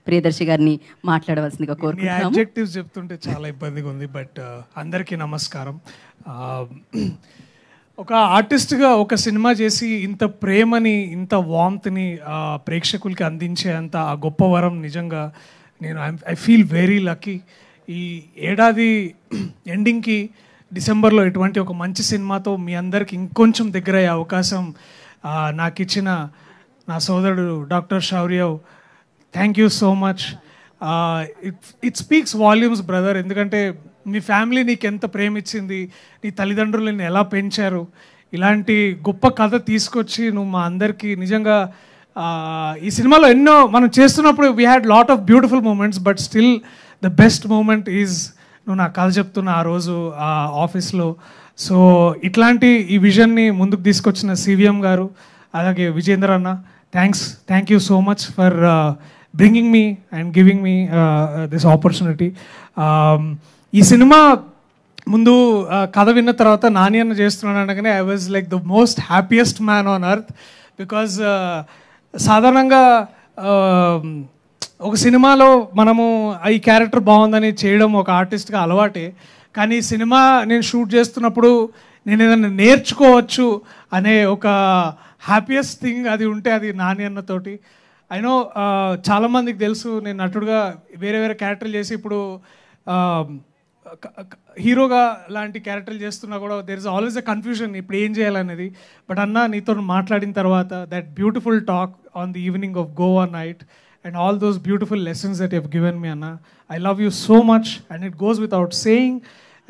ప్రియదర్శి గారిని మాట్లాడవలసిందిగా కోరుకుంటున్నాము. అడ్జెక్టివ్స్ చెప్తుంటే చాలా ఇబ్బందిగా ఉంది, బట్ అందరికీ నమస్కారం. ఒక ఆర్టిస్ట్గా ఒక సినిమా చేసి ఇంత ప్రేమని, ఇంత వామ్త్ని ప్రేక్షకులకి అందించే అంత ఆ గొప్ప వరం నిజంగా నేను ఐ ఫీల్ వెరీ లక్కీ. ఈ ఏడాది ఎండింగ్కి డిసెంబర్లో ఇటువంటి ఒక మంచి సినిమాతో మీ అందరికి ఇంకొంచెం దగ్గర అయ్యే అవకాశం నాకు ఇచ్చిన నా సోదరుడు doctor Shauryav, thank you so much. It speaks volumes brother. ఎందుకంటే మీ ఫ్యామిలీ నీకు ఎంత ప్రేమించింది, నీ తల్లిదండ్రులు నిన్ను ఎలా పెంచారు, ఇలాంటి గొప్ప కథ తీసుకొచ్చి నువ్వు మా అందరికీ నిజంగా ఈ సినిమాలో ఎన్నో మనం చేస్తున్నప్పుడు we had lot of beautiful moments, but still the best moment is నువ్వు నా కథ చెప్తున్న ఆ రోజు ఆఫీస్లో. సో ఇట్లాంటి ఈ విజన్ని ముందుకు తీసుకొచ్చిన సివిఎం గారు, అలాగే విజేందర్ అన్న, thank you so much for bringing me and giving me this opportunity. ఈ సినిమా ముందు కథ విన్న తర్వాత నాని అన్న చేస్తున్నాను అనగానే I was like the most happiest man on earth. Because సాధారణంగా ఒక సినిమాలో మనము ఈ క్యారెక్టర్ బాగుందని చేయడం ఒక ఆర్టిస్ట్గా అలవాటే, కానీ సినిమా నేను షూట్ చేస్తున్నప్పుడు నేను ఏదైనా నేర్చుకోవచ్చు అనే ఒక హ్యాపీయెస్ట్ థింగ్ అది ఉంటే అది నాని అన్నతోటి. ఐ నో చాలామందికి తెలుసు నేను నటుడుగా వేరే వేరే క్యారెక్టర్లు చేసి ఇప్పుడు హీరోగా లాంటి క్యారెక్టర్లు చేస్తున్నా కూడా there is always a confusion ఇప్పుడు ఏం చేయాలనేది. బట్ అన్న నీతో మాట్లాడిన తర్వాత that beautiful talk on the evening of Goa night and all those beautiful lessons that you have given me, Anna, I love you so much, and it goes without saying.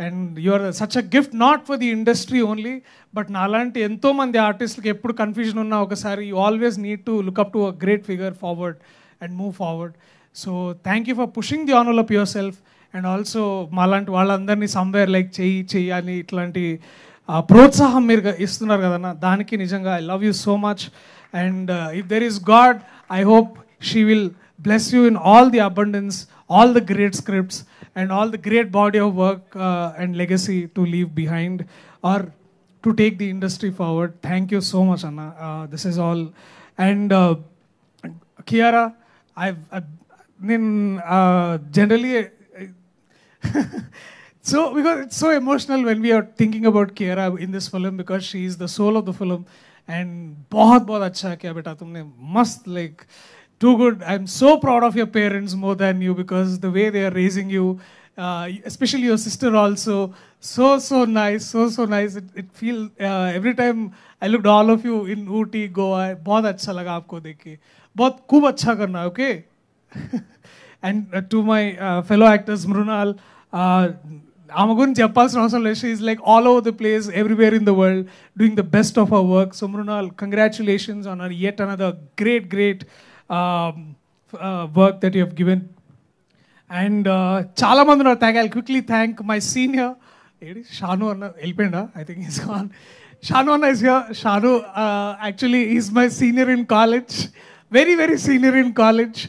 And you are such a gift not for the industry only, but nalanti ento mandi artists ki eppudu confusion unna okasari you always need to look up to a great figure forward and move forward. So thank you for pushing the envelope yourself, and also malanti vallandarni somewhere like cheyi ani itlanti ప్రోత్సాహం మీరు ఇస్తున్నారు కదన్నా, దానికి నిజంగా I love you so much. And if there is God, I hope she will bless you in all the abundance, all the great scripts, and all the great body of work and legacy to leave behind or to take the industry forward. Thank you so much, Anna. This is all. And Kiara, I've generally so because it's so emotional when we are thinking about Kiara in this film, because she is the soul of the film. And बहुत अच्छा किया बेटा तुमने, मस्त, like too good. I'm so proud of your parents more than you, because the way they are raising you, especially your sister also, so nice, so nice. It feel every time I looked all of you in Ooty, Goa, बहुत अच्छा लगा आपको देख के, बहुत खूब अच्छा करना, okay? And to my fellow actors, Mrunal, ఆమె గురించి చెప్పాల్సిన అవసరం లేదు. She is like all over the place, everywhere in the world, doing the best of our work. So Mrunal, congratulations on yet another great work that you have given. And చాలా మంది ఉన్నారు thank. I quickly thank my senior, ఏడి షాను అన్న వెళ్ళిపోయిందా, I think is gone. Shanu అన్న is here. Shanu actually is my senior in college, very senior in college.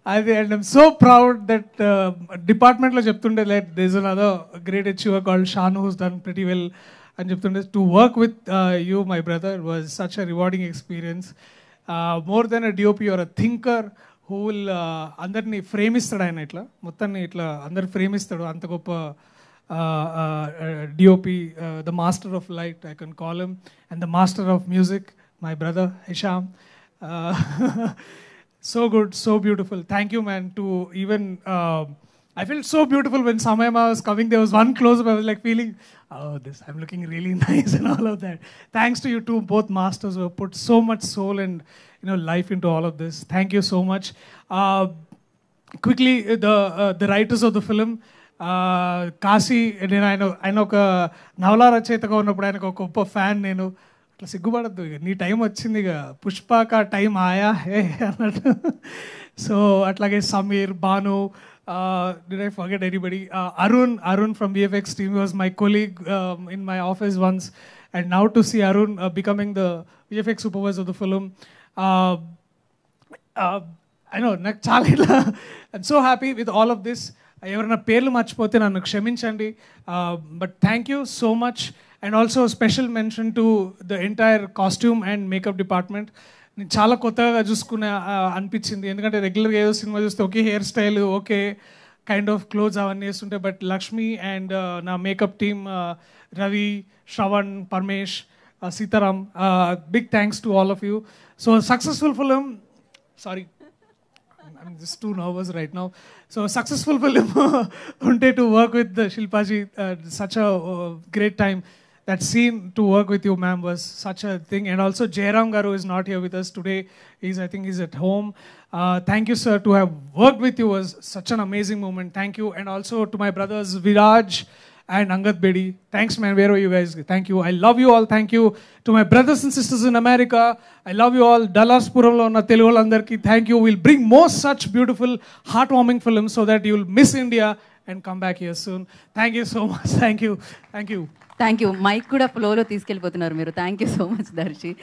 And I'm so proud that department lo cheptunde that there's another great achiever called Shanu who's done pretty well. And cheptunde to work with you, my brother, was such a rewarding experience. More than a DOP, you're a thinker who will andarni frame istadu ayana itla mottanni itla andaru frame istadu anta goppa DOP, the master of light, I can call him, and the master of music, my brother Hisham. So good, so beautiful. Thank you, man. To even I felt so beautiful when Samayama was coming. There was one close-up. I was like feeling, oh, I'm looking really nice and all of that. Thanks to you two, both masters, who have put so much soul and life into all of this. Thank you so much. Quickly, the writers of the film. Kashi, నేను ఆయన ఒక నవలా రచయితగా ఉన్నప్పుడు ఆయనకు ఒక గొప్ప fan నేను. అట్లా సిగ్గుపడద్దు, ఇక నీ టైం వచ్చింది, ఇక పుష్పక టైం ఆయా హే అన్నట్టు. సో అట్లాగే Sameer, Bhanu, did I forget anybody? Arun from VFX team was my colleague in my office once, and now to see Arun becoming the VFX supervisor of the film, I know, నాకు చాలా ఇట్లా I'm so happy with all of this. ఎవరైనా పేర్లు మర్చిపోతే నన్ను క్షమించండి, but thank you so much. And also special mention to the entire costume and makeup department. నేను చాలా కొత్తగా చూసుకునే అనిపించింది. ఎందుకంటే రెగ్యులర్గా ఏదో సినిమా చూస్తే ఒకే hair style, okay kind of clothes అవన్నీ వేస్తుంటే, బట్ లక్ష్మి అండ్ నా makeup team Ravi, Shravan, Paramesh, Sitaram, big thanks to all of you. So successful film, sorry I'm just too nervous right now. So successful film unte to work with Shilpa ji, such a great time. That scene to work with you, ma'am, was such a thing. And also Jairam Garu is not here with us today. I think he's at home. Thank you, sir. To have worked with you was such an amazing moment. Thank you. And also to my brothers Viraj and Angad Bedi. Thanks, man. Where are you guys? Thank you. I love you all. Thank you to my brothers and sisters in America. I love you all. Dallas Puramlo na Telugu vallandarki thank you. We'll bring more such beautiful, heartwarming films so that you'll miss India and come back here soon. Thank you so much. Thank you. Thank you. Thank you. Mike కూడా ఫ్లోలో తీసుకెళ్ళిపోతున్నారు మీరు. Thank you so much Darsi.